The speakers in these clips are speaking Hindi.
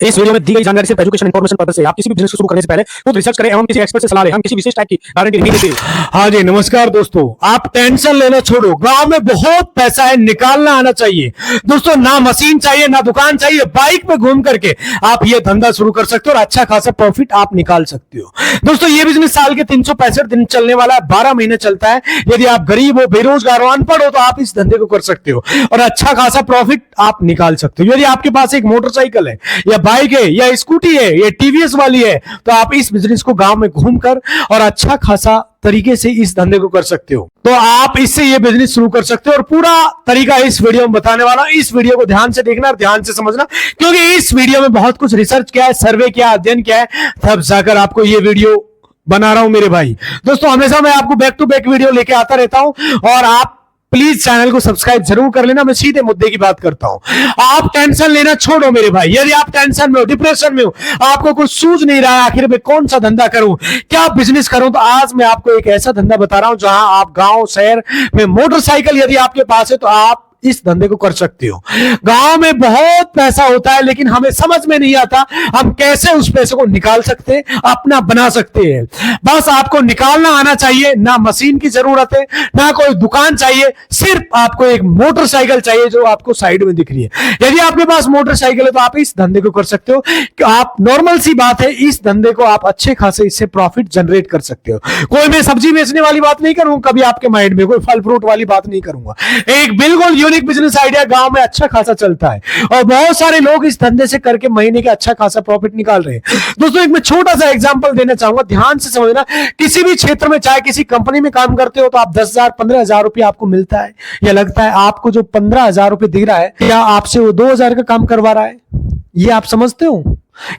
इस वीडियो में दी गई जानकारी सिर्फ एजुकेशन इन्फॉर्मेशन पर्पस से। आप किसी भी बिजनेस को शुरू करने से पहले खुद रिसर्च करें एवं किसी एक्सपर्ट से सलाह लें। हम किसी विशेष टाइप की गारंटी नहीं देते। हाँ जी, नमस्कार दोस्तों। आप टेंशन लेना छोड़ो, गांव में बहुत पैसा है, निकालना आना चाहिए दोस्तों। ना मशीन चाहिए, ना दुकान चाहिए, बाइक पे घूम करके आप ये धंधा शुरू कर सकते हो और अच्छा खासा प्रॉफिट आप निकाल सकते हो दोस्तों। ये बिजनेस साल के 365 दिन चलने वाला है, 12 महीने चलता है। यदि आप गरीब हो, बेरोजगार हो, अनपढ़ हो तो आप इस धंधे को कर सकते हो और अच्छा खासा प्रॉफिट आप निकाल सकते हो। यदि आपके पास एक मोटरसाइकिल है या बाइक है या स्कूटी है, ये टीवीएस वाली है, तो आप इस बिजनेस को गांव में घूमकर और अच्छा खासा तरीके से इस धंधे को कर सकते हो। तो आप इससे ये बिजनेस शुरू कर सकते हो और पूरा तरीका इस वीडियो में बताने वाला। इस वीडियो को ध्यान से देखना और ध्यान से समझना, क्योंकि इस वीडियो में बहुत कुछ रिसर्च किया है, सर्वे किया, अध्ययन किया है, तब जाकर आपको ये वीडियो बना रहा हूं मेरे भाई। दोस्तों हमेशा मैं आपको बैक टू बैक वीडियो लेके आता रहता हूं और आप प्लीज चैनल को सब्सक्राइब जरूर कर लेना। मैं सीधे मुद्दे की बात करता हूं। आप टेंशन लेना छोड़ो मेरे भाई। यदि आप टेंशन में हो, डिप्रेशन में हो, आपको कुछ सूझ नहीं रहा है आखिर में कौन सा धंधा करूं, क्या बिजनेस करूं, तो आज मैं आपको एक ऐसा धंधा बता रहा हूं जहां आप गांव शहर में मोटरसाइकिल यदि आपके पास है तो आप इस धंधे को कर सकते हो। गांव में बहुत पैसा होता है लेकिन हमें समझ में नहीं आता हम कैसे उस पैसे को निकाल सकते हैं, अपना बना सकते हैं। बस आपको निकालना आना चाहिए। ना मशीन की जरूरत है, ना कोई दुकान चाहिए, सिर्फ आपको एक मोटरसाइकिल चाहिए जो आपको साइड में दिख रही है। यदि आपके पास मोटरसाइकिल है तो आप इस धंधे को कर सकते हो। आप नॉर्मल सी बात है, इस धंधे को आप अच्छे खासे इससे प्रॉफिट जनरेट कर सकते हो। कोई मैं सब्जी बेचने वाली बात नहीं करूंगा कभी आपके माइंड में, कोई फल फ्रूट वाली बात नहीं करूंगा। एक बिल्कुल यूनिक बिजनेस आइडिया गांव में अच्छा खासा चलता है और बहुत सारे लोग इस धंधे से करके महीने का अच्छा खासा प्रॉफिट निकाल रहे हैं। दोस्तों एक मैं छोटा सा एग्जांपल देना चाहूंगा, ध्यान से समझना। किसी भी क्षेत्र में, चाहे किसी कंपनी में काम करते हो तो आप 10,000 15,000 रुपये आपको मिलता है या लगता है। आपको जो 15,000 रुपये दे रहा है या आपसे वो 2,000 का काम करवा रहा है, ये आप समझते हो?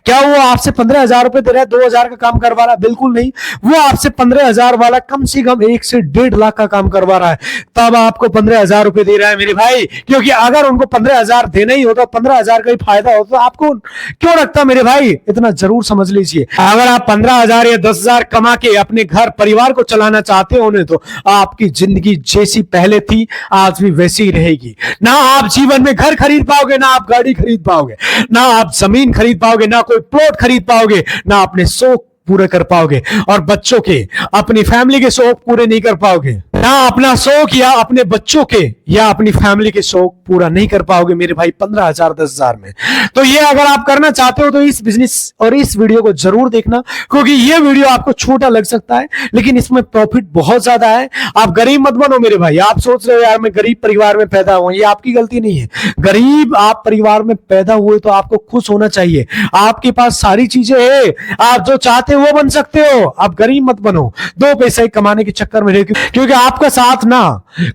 क्या वो आपसे 15,000 रुपए दे रहा है, 2,000 का काम करवा रहा है? बिल्कुल नहीं। वो आपसे 15,000 वाला कम से कम 1 से 1.5 लाख का काम करवा रहा है, तब आपको 15,000 रुपए दे रहा है मेरे भाई। क्योंकि अगर उनको 15,000 देना ही होता, 15,000 का ही फायदा होता, तो आपको क्यों रखता मेरे भाई? इतना जरूर समझ लीजिए। अगर आप 15,000 या 10,000 कमा के अपने घर परिवार को चलाना चाहते हो ने, तो आपकी जिंदगी जैसी पहले थी आज भी वैसी ही रहेगी। ना आप जीवन में घर खरीद पाओगे, ना आप गाड़ी खरीद पाओगे, ना आप जमीन खरीद पाओगे, ना कोई प्लॉट खरीद पाओगे, ना अपने शौक पूरे कर पाओगे और बच्चों के, अपनी फैमिली के शौक पूरे नहीं कर पाओगे। ना अपना शौक या अपने बच्चों के या अपनी फैमिली के शौक पूरा नहीं कर पाओगे मेरे भाई 15,000 10,000 में। तो ये अगर आप करना चाहते हो तो इस बिजनेस और इस वीडियो को जरूर देखना, क्योंकि ये वीडियो आपको छोटा लग सकता है लेकिन इसमें प्रॉफिट बहुत ज्यादा है। आप गरीब मत बनो मेरे भाई। आप सोच रहे हो यार मैं गरीब परिवार में पैदा हुआ, ये आपकी गलती नहीं है। गरीब आप परिवार में पैदा हुए तो आपको खुश होना चाहिए। आपके पास सारी चीजें है, आप जो चाहते हो वो बन सकते हो। आप गरीब मत बनो 2 पैसे कमाने के चक्कर में, क्योंकि आपका साथ ना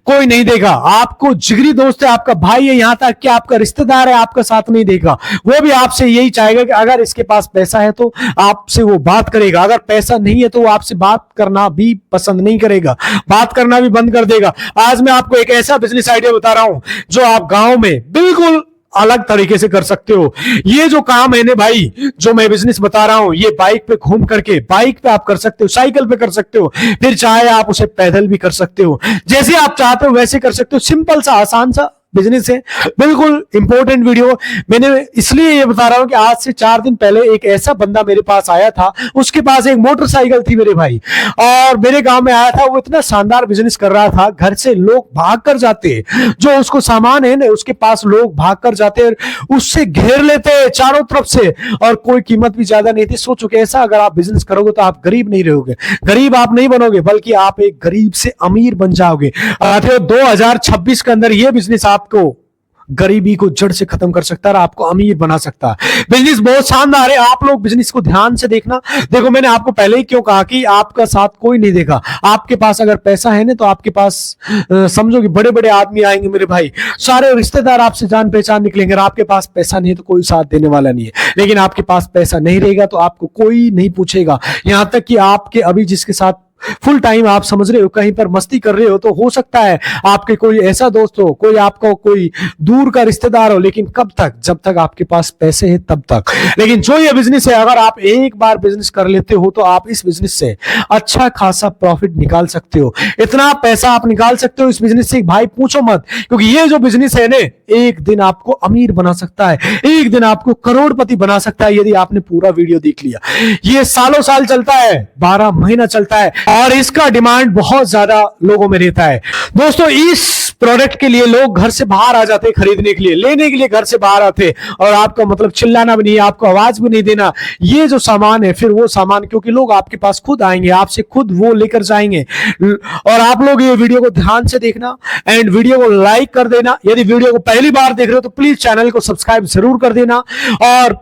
कोई नहीं देगा। आपको जिगरी दोस्त है, आपका भाई है, यहां तक कि आपका रिश्तेदार है, आपका साथ नहीं देगा। वो भी आपसे यही चाहेगा कि अगर इसके पास पैसा है तो आपसे वो बात करेगा, अगर पैसा नहीं है तो वो आपसे बात करना भी पसंद नहीं करेगा, बात करना भी बंद कर देगा। आज मैं आपको एक ऐसा बिजनेस आइडिया बता रहा हूं जो आप गांव में बिल्कुल अलग तरीके से कर सकते हो। ये जो काम है ना भाई, जो मैं बिजनेस बता रहा हूं, ये बाइक पे घूम करके, बाइक पे आप कर सकते हो, साइकिल पे कर सकते हो, फिर चाहे आप उसे पैदल भी कर सकते हो। जैसे आप चाहते हो वैसे कर सकते हो। सिंपल सा, आसान सा बिजनेस है, बिल्कुल इंपॉर्टेंट वीडियो। मैंने इसलिए ये बता रहा हूं कि आज से 4 दिन पहले एक ऐसा बंदा मेरे पास आया था, उसके पास एक मोटरसाइकिल थी मेरे भाई, और मेरे गांव में आया था। वो इतना शानदार बिजनेस कर रहा था, घर से लोग भाग कर जाते, जो उसको सामान है ना उसके पास लोग भाग कर जाते, उससे घेर लेते चारों तरफ से, और कोई कीमत भी ज्यादा नहीं थी। सोचो कि ऐसा अगर आप बिजनेस करोगे तो आप गरीब नहीं रहोगे, गरीब आप नहीं बनोगे, बल्कि आप एक गरीब से अमीर बन जाओगे। 2026 के अंदर ये बिजनेस आपको गरीबी को जड़ से खत्म कर सकता है और आपको अमीर बना सकता है। बिजनेस बहुत शानदार है, आप लोग बिजनेस को ध्यान से देखना। देखो मैंने आपको पहले ही क्यों कहा कि आपका साथ कोई नहीं देगा। आपके पास अगर पैसा है ना तो आपके पास समझो कि बड़े बड़े आदमी आएंगे मेरे भाई, सारे रिश्तेदार आपसे जान पहचान निकलेंगे। आपके पास पैसा नहीं है तो कोई साथ देने वाला नहीं है, लेकिन आपके पास पैसा नहीं रहेगा तो आपको कोई नहीं पूछेगा। यहां तक कि आपके अभी जिसके साथ फुल टाइम आप समझ रहे हो कहीं पर मस्ती कर रहे हो, तो हो सकता है आपके कोई ऐसा दोस्त हो, कोई आपका कोई दूर का रिश्तेदार हो, लेकिन कब तक? जब तक आपके पास पैसे हैं तब तक। लेकिन जो ये बिजनेस है, अगर आप एक बार बिजनेस कर लेते हो तो आप इस बिजनेस से अच्छा खासा प्रॉफिट निकाल सकते हो। इतना पैसा आप निकाल सकते हो इस बिजनेस से भाई पूछो मत, क्योंकि ये जो बिजनेस है ना, एक दिन आपको अमीर बना सकता है, एक दिन आपको करोड़पति बना सकता है, यदि आपने पूरा वीडियो देख लिया। ये सालों साल चलता है, 12 महीना चलता है, और इसका डिमांड बहुत ज्यादा लोगों में रहता है। दोस्तों, इस प्रोडक्ट के लिए लोग घर से बाहर आ जाते हैं खरीदने के लिए, लेने के लिए घर से बाहर आते, और आपका मतलब चिल्लाना भी नहीं, आपको आवाज भी नहीं देना। ये जो सामान है, फिर वो सामान, क्योंकि लोग आपके पास खुद आएंगे, आपसे खुद वो लेकर जाएंगे। और आप लोग ये वीडियो को ध्यान से देखना एंड वीडियो को लाइक कर देना। यदि वीडियो को पहली बार देख रहे हो तो प्लीज चैनल को सब्सक्राइब जरूर कर देना, और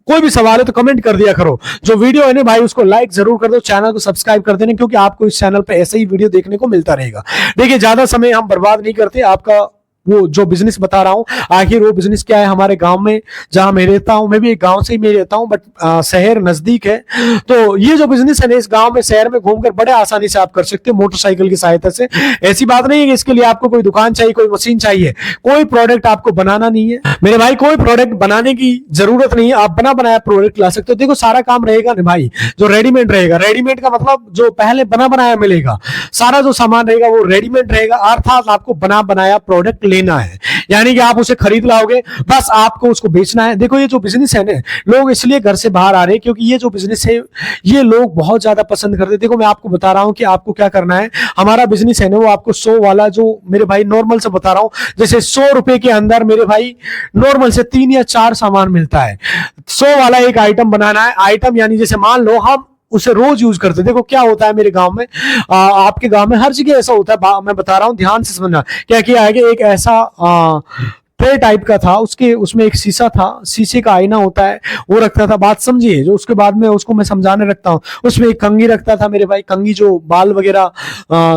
कोई भी सवाल है तो कमेंट कर दिया करो। जो वीडियो है ना भाई, उसको लाइक जरूर कर दो, चैनल को सब्सक्राइब कर देना, क्योंकि आपको इस चैनल पे ऐसे ही वीडियो देखने को मिलता रहेगा। देखिए, ज्यादा समय हम बर्बाद नहीं करते, आपका वो जो बिजनेस बता रहा हूं, आखिर वो बिजनेस क्या है हमारे गांव में, जहां मैं रहता हूं। मैं भी एक गांव से ही मैं रहता हूं, बट शहर नजदीक है। तो ये जो बिजनेस है ना, इस गांव में शहर में घूमकर बड़े आसानी से आप कर सकते हो, मोटरसाइकिल की सहायता से। ऐसी बात नहीं है कि इसके लिए आपको कोई दुकान चाहिए, कोई मशीन चाहिए, कोई प्रोडक्ट आपको बनाना नहीं है मेरे भाई, कोई प्रोडक्ट बनाने की जरूरत नहीं है। आप बना बनाया प्रोडक्ट ला सकते हो। देखो, सारा काम रहेगा ना भाई, जो रेडीमेड रहेगा, रेडीमेड का मतलब जो पहले बना बनाया मिलेगा, सारा जो सामान रहेगा वो रेडीमेड रहेगा, अर्थात आपको बना बनाया प्रोडक्ट लेना है, यानी कि आप उसे खरीद लाओगे, बस आपको उसको बेचना है। देखो, ये जो बिजनेस है ना, लोग इसलिए घर से बाहर आ रहे हैं क्योंकि ये जो बिजनेस है, ये लोग बहुत ज्यादा पसंद करते हैं। देखो, मैं आपको बता रहा हूं कि आपको क्या करना है। हमारा बिजनेस है ना, वो आपको 100 वाला, जो मेरे भाई नॉर्मल से बता रहा हूं, जैसे 100 रुपए के अंदर मेरे भाई नॉर्मल से 3 या 4 सामान मिलता है। 100 वाला एक आइटम बनाना है। आइटम यानी जैसे मान लो हम उसे रोज यूज करते। देखो, क्या होता है मेरे गांव में, आपके गांव में हर जगह ऐसा होता है, मैं बता रहा हूं, ध्यान से समझना। क्या किया है कि एक ऐसा ट्रे टाइप का था, उसमें एक शीशा था, शीशे का आईना होता है, वो रखता था। बात समझिए, जो उसके बाद में उसको मैं समझाने रखता हूँ। उसमें एक कंघी रखता था मेरे भाई, कंघी जो बाल वगैरह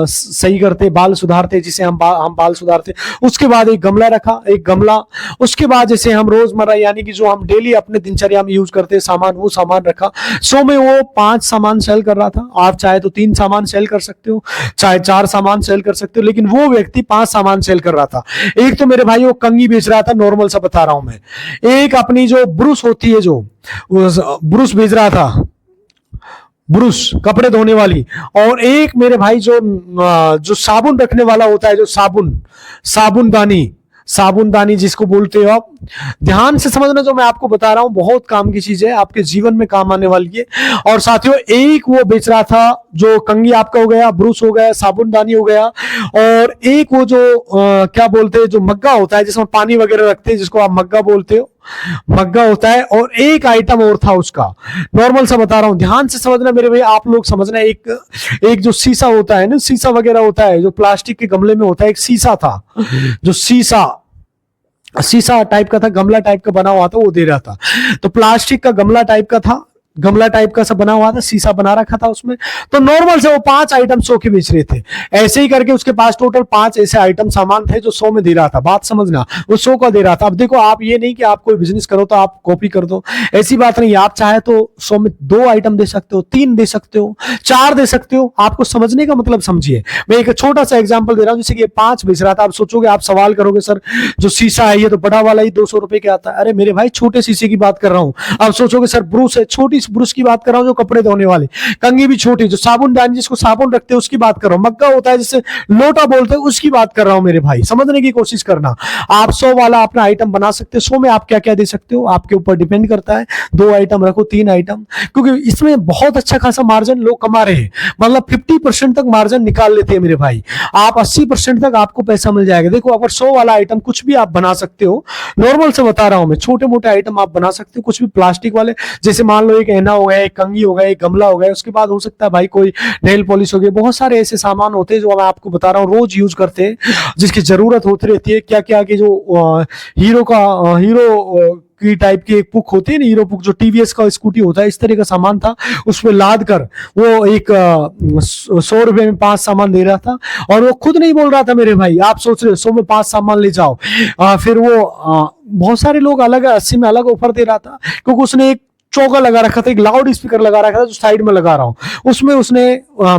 सही करते, बाल सुधारते, जिसे हम बाल सुधारते। उसके बाद एक गमला रखा, एक गमला। उसके बाद जैसे हम रोजमर्रा यानी कि जो हम डेली अपने दिनचर्या में यूज करते सामान, वो सामान रखा। 100 में वो 5 सामान सेल कर रहा था। आप चाहे तो 3 सामान सेल कर सकते हो, चाहे 4 सामान सेल कर सकते हो, लेकिन वो व्यक्ति 5 सामान सेल कर रहा था। एक तो मेरे भाई वो कंघी बेच रहा था, नॉर्मल सा बता रहा हूं मैं। एक अपनी जो ब्रुश होती है, जो ब्रुश बेच रहा था, ब्रुश कपड़े धोने वाली। और एक मेरे भाई जो साबुन रखने वाला होता है, जो साबुनदानी जिसको बोलते हो आप। ध्यान से समझना, जो मैं आपको बता रहा हूं बहुत काम की चीज है, आपके जीवन में काम आने वाली है। और साथियों, एक वो बेच रहा था, जो कंघी आपका हो गया, ब्रुश हो गया, साबुनदानी हो गया, और एक वो जो क्या बोलते हैं, जो मग्गा होता है जिसमें पानी वगैरह रखते हैं, जिसको आप मग्गा बोलते हो, मग्गा होता है। और एक आइटम और था उसका, नॉर्मल सा बता रहा हूं, ध्यान से समझना मेरे भाई, आप लोग समझना। एक जो शीशा होता है ना, शीशा वगैरह होता है, जो प्लास्टिक के गमले में होता है, एक शीशा था, जो शीशा टाइप का था, गमला टाइप का बना हुआ था, वो दे रहा था। तो प्लास्टिक का गमला टाइप का था, गमला टाइप का सब बना हुआ था, शीशा बना रखा था उसमें। तो नॉर्मल से वो 5 आइटम 100 के बेच रहे थे। ऐसे ही करके उसके पास टोटल 5 ऐसे आइटम सामान थे जो 100 में दे रहा था। बात समझना, वो 100 का दे रहा था। अब देखो, आप ये नहीं कि आप कोई बिजनेस करो तो आप कॉपी कर दो, ऐसी बात नहीं। आप चाहे तो 100 में 2 आइटम दे सकते हो, 3 दे सकते हो, 4 दे सकते हो। आपको समझने का मतलब समझिए। मैं एक छोटा सा एग्जाम्पल दे रहा हूं, जैसे कि 5 बेच रहा था। आप सोचोगे, आप सवाल करोगे, सर जो शीशा है ये तो बड़ा वाला ही 200 रुपए के आता है। अरे मेरे भाई, छोटे शीशे की बात कर रहा हूं। आप सोचोगे सर ब्रुश है, छोटी ब्रुश की बात कर रहा हूं, जो कपड़े धोने वाली। कंघी भी छोटी, जो साबुनदानी जिसको साबुन रखते हैं उसकी बात कर रहा हूं। मग्गा होता है जिसे लोटा बोलते हैं, उसकी बात कर रहा हूं मेरे भाई। समझने की कोशिश करना। आप 100 वाला अपना आइटम बना सकते हो। 100 में आप क्या क्या दे सकते हो, आपके ऊपर डिपेंड करता है। 2 आइटम रखो, 3 आइटम, क्योंकि इसमें बहुत अच्छा खासा मार्जिन लोग कमा रहे हैं। मतलब 50% तक मार्जिन निकाल लेते हैं मेरे भाई। आप 80% तक आपको पैसा मिल जाएगा। देखो, अगर 100 वाला आइटम कुछ भी आप बना सकते हो, नॉर्मल से बता रहा हूं मैं, छोटे मोटे आइटम आप बना सकते हो, कुछ भी प्लास्टिक वाले, जैसे मान लो एक ऐना हो गया, एक कंघी हो गया, एक गमला हो गया। उसके बाद हो सकता है भाई कोई नेल पॉलिश हो गई। बहुत सारे ऐसे सामान होते हैं जो मैं आपको बता रहा हूँ, रोज यूज करते हैं, जिसकी जरूरत होती रहती है। क्या क्या कि जो हीरो की टाइप की एक पुक होती है ना, हीरो पुक, जो टीवीएस का स्कूटी होता है, इस तरह का सामान था। उसमें लाद कर वो एक 100 रुपए में 5 सामान दे रहा था। और वो खुद नहीं बोल रहा था मेरे भाई। आप सोच रहे हो 100 में 5 सामान ले जाओ। फिर वो बहुत सारे लोग अलग 80 में अलग ऑफर दे रहा था, क्योंकि उसने एक चौका लगा रखा था, एक लाउड स्पीकर लगा रखा था जो साइड में लगा रहा हूँ, उसमें उसने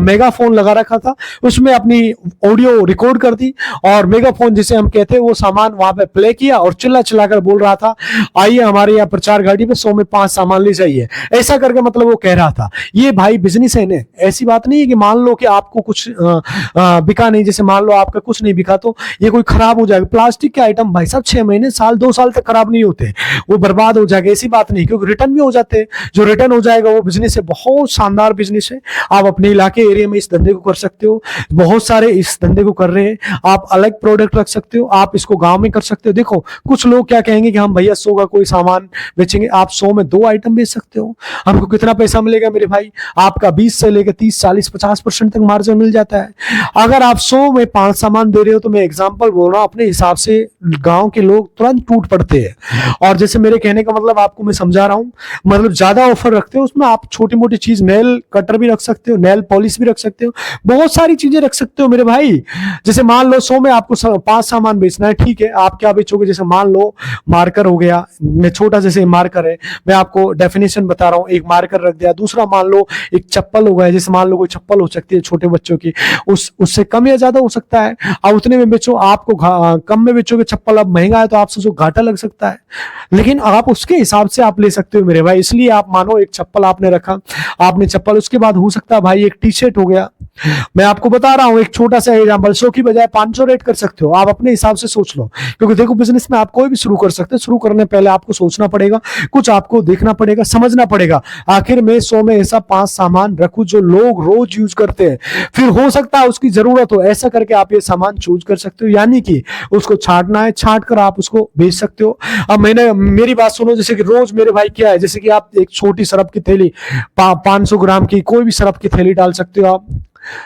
मेगाफोन लगा रखा था, उसमें अपनी ऑडियो रिकॉर्ड कर दी और मेगाफोन जिसे हम कहते हैं वो सामान वहां पे प्ले किया और चिल्ला चिल्ला कर बोल रहा था, आइए हमारे यहाँ प्रचार गाड़ी पे 100 में 5 सामान ले जाइए, ऐसा करके मतलब वो कह रहा था। ये भाई बिजनेस है ना, ऐसी बात नहीं है कि मान लो कि आपको कुछ बिका नहीं, जैसे मान लो आपका कुछ नहीं बिका तो ये कोई खराब हो जाएगा। प्लास्टिक के आइटम भाई साहब 6 महीने साल 2 साल तक खराब नहीं होते, वो बर्बाद हो जाएगा, ऐसी बात नहीं, क्योंकि रिटर्न भी हो जाते हैं। जो रिटर्न हो जाएगा वो बिजनेस है, बहुत शानदार बिजनेस है। आप अपने इलाके एरिया में इस धंधे को कर सकते हो, बहुत सारे इस धंधे को कर रहे हैं। आप अलग प्रोडक्ट रख सकते हो, आप इसको गांव में कर सकते हो। देखो कुछ लोग क्या कहेंगे कि हम भैया 100 का कोई सामान बेचेंगे, आप 100 में 2 आइटम बेच सकते हो, हमको कितना पैसा मिलेगा मेरे भाई, आपका 20 से लेकर 30 40 50% तक मार्जिन मिल जाता है। अगर आप 100 में 5 सामान दे रहे हो तो मैं एग्जांपल बोल रहा हूं, अपने हिसाब से गांव के लोग तुरंत टूट पड़ते हैं। और जैसे मेरे कहने का मतलब आपको मैं समझा रहा हूं, मतलब ज्यादा ऑफर रखते हो उसमें आप छोटी मोटी चीज, नेल कटर भी रख सकते हो, नेल पॉलिश भी रख सकते हो, बहुत सारी चीजें रख सकते हो मेरे भाई। जैसे मान लो 100 में आपको 5 सामान बेचना है, ठीक है, आप क्या बेचोगे, जैसे मान लो मार्कर हो गया, मैं छोटा जैसे मार्कर है, मैं आपको डेफिनेशन बता रहा हूँ, एक मार्कर रख दिया। दूसरा मान लो एक चप्पल हो गया, जैसे मान लो कोई चप्पल हो सकती है छोटे बच्चों की, उससे कम या ज्यादा हो सकता है, आप उतने में बेचो। आपको कम में बेचोगे चप्पल, अब महंगा है तो आपसे जो घाटा लग सकता है, लेकिन आप उसके हिसाब से आप ले सकते हो मेरे भाई। इसलिए आप मानो एक चप्पल आपने रखा, आपने चप्पल, उसके बाद हो सकता है भाई एक टी शर्ट हो गया, मैं आपको बता रहा हूं एक छोटा सा एग्जांपल, 100 की बजाय 500 रेट कर सकते हो, आप अपने हिसाब से सोच लो। क्योंकि देखो बिजनेस में आप कोई भी शुरू कर सकते हो, शुरू करने पहले आपको सोचना पड़ेगा, कुछ आपको देखना पड़ेगा, समझना पड़ेगा, आखिर में 100 में ऐसा 5 सामान रखूं जो लोग रोज यूज करते हैं, फिर हो सकता है उसकी जरूरत हो, ऐसा करके आप ये सामान चूज कर सकते हो। यानी कि उसको छांटना है, छांट कर आप उसको बेच सकते हो। अब मैंने मेरी बात सुनो, जैसे कि रोज मेरे भाई क्या है, जैसे कि आप एक छोटी सरफ की थैली 500 ग्राम की कोई भी सरफ की थैली डाल सकते हो आप,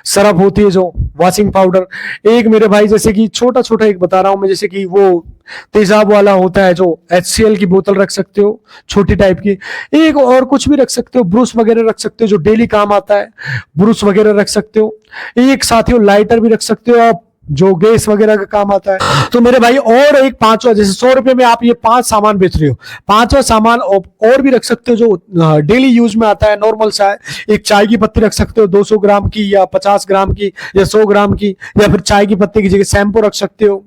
सरफ होती है जो वॉशिंग पाउडर, एक मेरे भाई जैसे कि छोटा छोटा एक बता रहा हूं मैं, जैसे कि वो तेजाब वाला होता है जो HCL की बोतल रख सकते हो छोटी टाइप की, एक और कुछ भी रख सकते हो, ब्रूस वगैरह रख सकते हो जो डेली काम आता है, ब्रूस वगैरह रख सकते हो, एक साथियों लाइटर भी रख सकते हो आप जो गैस वगैरह का काम आता है। तो मेरे भाई और एक 5वां, जैसे 100 रुपए में आप ये 5 सामान बेच रहे हो, 5वां सामान और भी रख सकते हो जो डेली यूज में आता है, नॉर्मल सा है, एक चाय की पत्ती रख सकते हो 200 ग्राम की या 50 ग्राम की या 100 ग्राम की, या फिर चाय की पत्ती की जगह शैम्पू रख सकते हो,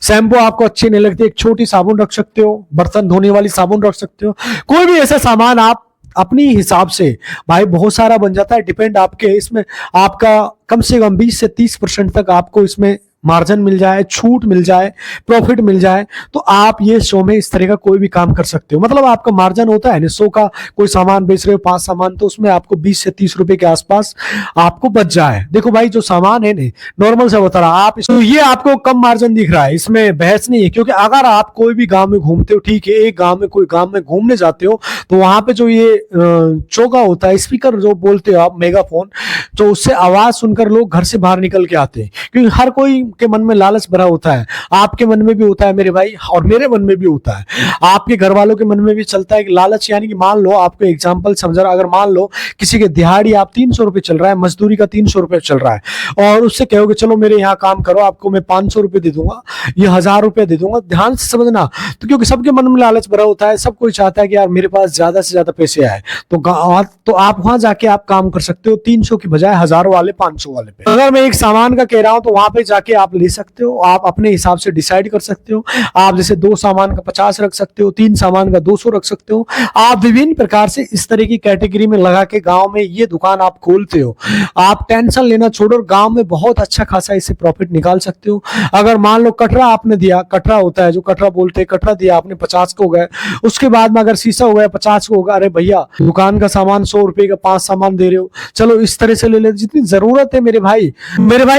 शैम्पू आपको अच्छी नहीं लगती, एक छोटी साबुन रख सकते हो, बर्तन धोने वाली साबुन रख सकते हो, कोई भी ऐसा सामान आप अपनी हिसाब से, भाई बहुत सारा बन जाता है, डिपेंड आपके, इसमें आपका कम से कम 20 से 30% तक आपको इसमें मार्जिन मिल जाए, छूट मिल जाए, प्रॉफिट मिल जाए, तो आप ये 100 में इस तरह का कोई भी काम कर सकते हो। मतलब आपका मार्जिन होता है ना, 100 का कोई सामान बेच रहे हो 5 सामान, तो उसमें आपको 20 से 30 रुपए के आसपास आपको बच जाए। देखो भाई जो सामान है ना, नॉर्मल से बता रहा आप, ये आपको कम मार्जिन दिख रहा है, इसमें बहस नहीं है। क्योंकि अगर आप कोई भी गांव में घूमते हो, ठीक है, एक गांव में कोई गांव में घूमने जाते हो, तो वहां पे जो ये चौका होता है, स्पीकर जो बोलते हो आप, मेगाफोन, तो उससे आवाज सुनकर लोग घर से बाहर निकल के आते हैं। क्योंकि हर कोई के मन में लालच भरा होता है, आपके मन में भी होता है मेरे भाई, और मेरे मन में भी होता है, आपके घर वालों के मन में भी चलता है कि लालच। यानी कि मान लो आपको एग्जांपल समझ रहा, अगर मान लो किसी के दिहाड़ी आप 300 रुपए चल रहा है, मजदूरी का 300 रुपए चल रहा है, और उससे कहोगे चलो मेरे यहाँ काम करो, आपको मैं 500 रुपए दे दूंगा, ये 1000 रुपए दे दूंगा, ध्यान से समझना। तो क्योंकि सबके मन में लालच भरा होता है, सब कोई चाहता है कि यार मेरे पास ज्यादा से ज्यादा पैसे आए, तो आप वहां जाके आप काम कर सकते हो 300 की बजाय 1000 वाले 500 वाले पे। अगर मैं एक सामान का कह रहा हूं तो वहां पे जाके आप ले सकते हो, आप अपने हिसाब से डिसाइड कर सकते हो। आप जैसे 2 सामान का 50 रख सकते हो, 3 सामान का 200 रख सकते हो, आप विभिन्न प्रकार से इस तरह की कैटेगरी में लगा के गांव में ये दुकान आप खोलते हो। आप टेंशन लेना छोड़ो, गांव में बहुत अच्छा खासा इससे प्रॉफिट निकाल सकते हो। अगर मान लो कटरा आपने दिया, कटरा होता है जो कटरा बोलते हैं, कटरा दिया आपने 50 को हो गया, उसके बाद में अगर शीशा हो गया 50 को होगा, अरे भैया दुकान का सामान 100 रुपए का 5 सामान दे रहे हो, चलो इस तरह से ले ले, जितनी जरूरत है मेरे भाई।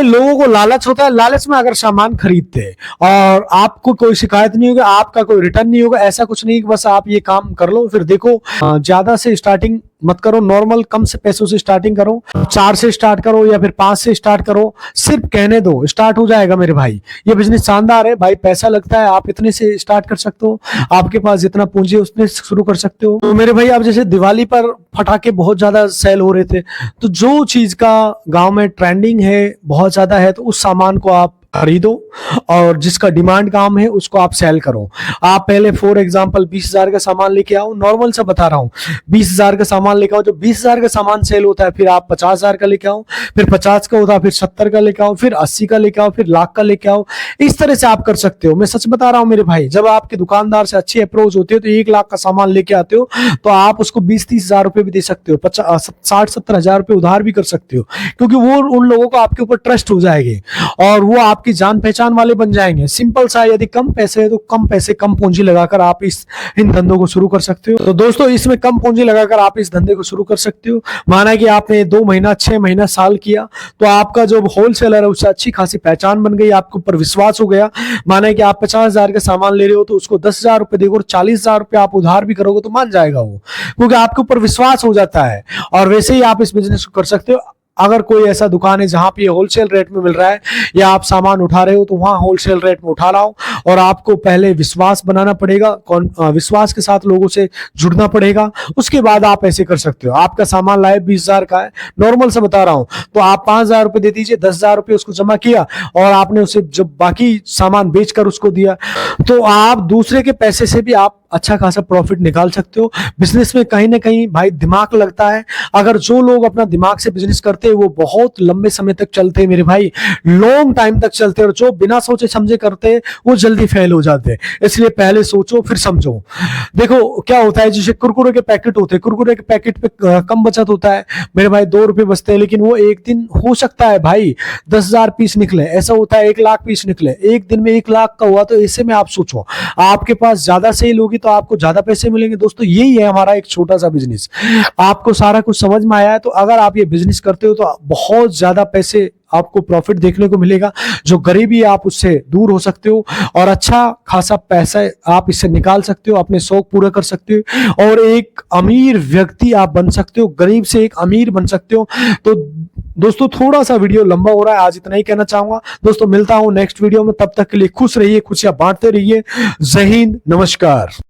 लोगों को लालच होता है, लालच में अगर सामान खरीदते हैं और आपको कोई शिकायत नहीं होगी, आपका कोई रिटर्न नहीं होगा, ऐसा कुछ नहीं, बस आप ये काम कर लो। फिर देखो ज्यादा से स्टार्टिंग मत करो, नॉर्मल कम से पैसों से स्टार्टिंग करो, 4 से स्टार्ट करो या फिर 5 से स्टार्ट करो, सिर्फ कहने दो, स्टार्ट हो जाएगा मेरे भाई। ये बिजनेस शानदार है भाई, पैसा लगता है, आप इतने से स्टार्ट कर सकते हो, आपके पास जितना पूंजी है उतने शुरू कर सकते हो। तो मेरे भाई आप जैसे दिवाली पर फटाके बहुत ज्यादा सेल हो रहे थे, तो जो चीज का गांव में ट्रेंडिंग है बहुत ज्यादा है, तो उस सामान को आप खरीदो और जिसका डिमांड काम है उसको आप सेल करो। आप पहले फॉर एग्जांपल 20,000 का सामान लेके आओ, नॉर्मल सा बता रहा हूँ, 20,000 का सामान लेके आओ, जब 20,000 का सामान सेल होता है फिर आप 50,000 का लेके आओ, फिर 50 का होता है, फिर 70 का लेके आओ, फिर 80 का लेके आओ, फिर लाख का लेके आओ। इस तरह से आप कर सकते हो। मैं सच बता रहा हूँ मेरे भाई, जब आपके दुकानदार से अच्छी अप्रोच होती है तो 1 लाख का सामान लेके आते हो तो आप उसको 20-30 हजार रुपए भी दे सकते हो, 60-70 हजार रुपए उधार भी कर सकते हो, क्योंकि वो उन लोगों को आपके ऊपर ट्रस्ट हो जाएगी और वो आपकी जान पहचान वाले बन जाएंगे। सिंपल सा, यदि कम पैसे है तो कम पैसे कम पूंजी लगाकर आप इन धंधों को शुरू कर सकते हो। तो दोस्तों इसमें कम पूंजी लगाकर आप इस धंधे को शुरू कर सकते हो। माना कि आपने 2 महीना 6 महीना साल किया तो आपका जो होलसेलर है उससे अच्छी खासी पहचान बन गई, आपके ऊपर विश्वास हो गया। माना कि आप 50,000 का सामान ले रहे हो तो उसको 10,000 रुपए देगा और 40,000 रुपए आप उधार भी करोगे तो मान जाएगा वो, क्योंकि आपके ऊपर विश्वास हो जाता है। और वैसे ही आप इस बिजनेस को कर सकते हो। अगर कोई ऐसा दुकान है जहां पे होलसेल रेट में मिल रहा है या आप सामान उठा रहे हो तो वहां होलसेल रेट में उठा लाओ और आपको पहले विश्वास बनाना पड़ेगा, विश्वास के साथ लोगों से जुड़ना पड़ेगा, उसके बाद आप ऐसे कर सकते हो। आपका सामान लाए 20,000 का है, नॉर्मल से बता रहा हूं, तो आप 5,000 रुपए दे दीजिए, 10,000 रुपए उसको जमा किया और आपने उसे जब बाकी सामान बेचकर उसको दिया तो आप दूसरे के पैसे से भी आप अच्छा खासा प्रॉफिट निकाल सकते हो। बिजनेस में कहीं ना कहीं भाई दिमाग लगता है। अगर जो लोग अपना दिमाग से बिजनेस करते हैं वो बहुत लंबे समय तक चलते हैं मेरे भाई, लॉन्ग टाइम तक चलते हैं, और जो बिना सोचे समझे करते हैं वो जल्दी फेल हो जाते हैं। इसलिए पहले सोचो फिर समझो। देखो क्या होता है, जैसे कुरकुरे के पैकेट होते हैं, कुरकुरे के पैकेट पे कम बचत होता है मेरे भाई, 2 रुपए बचते हैं, लेकिन वो एक दिन हो सकता है भाई 10,000 पीस निकले, ऐसा होता है 1 लाख पीस निकले, एक दिन में 1 लाख का हुआ। तो ऐसे में आप सोचो, आपके पास ज्यादा सेल होगी तो आपको ज्यादा पैसे मिलेंगे। दोस्तों यही है हमारा एक छोटा सा बिजनेस। आपको सारा कुछ समझ में आया है तो अगर आप ये बिजनेस करते हो तो बहुत ज्यादा पैसे आपको प्रॉफिट देखने को मिलेगा। जो गरीबी है आप उससे दूर हो सकते हो और अच्छा खासा पैसा आप इससे निकाल सकते हो, अपने शौक पूरा कर सकते हो और एक अमीर व्यक्ति आप बन सकते हो, गरीब से एक अमीर बन सकते हो। तो दोस्तों थोड़ा सा वीडियो लंबा हो रहा है, आज इतना ही कहना चाहूंगा। दोस्तों मिलता हूं नेक्स्ट वीडियो में, तब तक के लिए खुश रहिए, खुशियां बांटते रहिए। जय हिंद, नमस्कार।